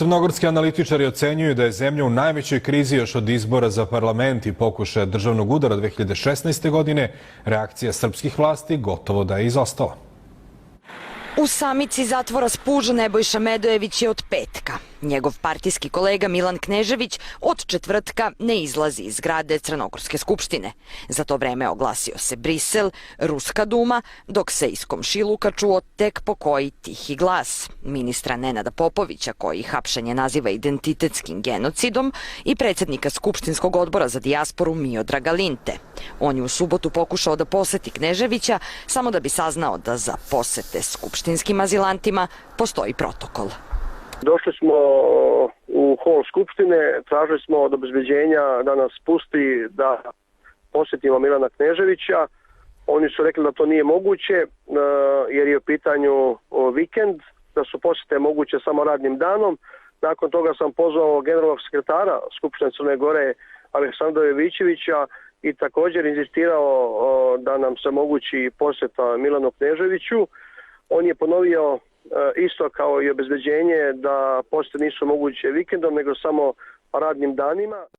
Crnogorski analitičari ocenjuju da je zemlja u najvećoj krizi još od izbora za parlament i pokušaja državnog udara 2016. godine. Reakcija srpskih vlasti gotovo da je izostala. U samici zatvora Spuž Nebojša Medojević je od petka. Njegov partijski kolega Milan Knežević od četvrtka ne izlazi iz zgrade Crnogorske skupštine. Za to vreme oglasio se Brisel, Ruska duma, dok se iz komšiluka čuo tek po koji tihi glas ministra Nenada Popovića, koji hapšenje naziva identitetskim genocidom, i predsjednika Skupštinskog odbora za dijasporu Miodraga Linte. On je u subotu pokušao da poseti Kneževića samo da bi saznao da za posete skupštinskim azilantima postoji protokol. Došli smo u hol Skupštine, tražili smo od obezbeđenja da nas pusti da posjetimo Milana Kneževića. Oni su rekli da to nije moguće jer je u pitanju vikend, da su posjete moguće samo radnim danom. Nakon toga sam pozvao generalnog sekretara Skupštine Crne Gore Aleksandra Jovićevića i također insistirao da nam se omogući posjeta Milanu Kneževiću. On je ponovio isto kao i obezbeđenje da posjete nisu moguće vikendom nego samo radnim danima.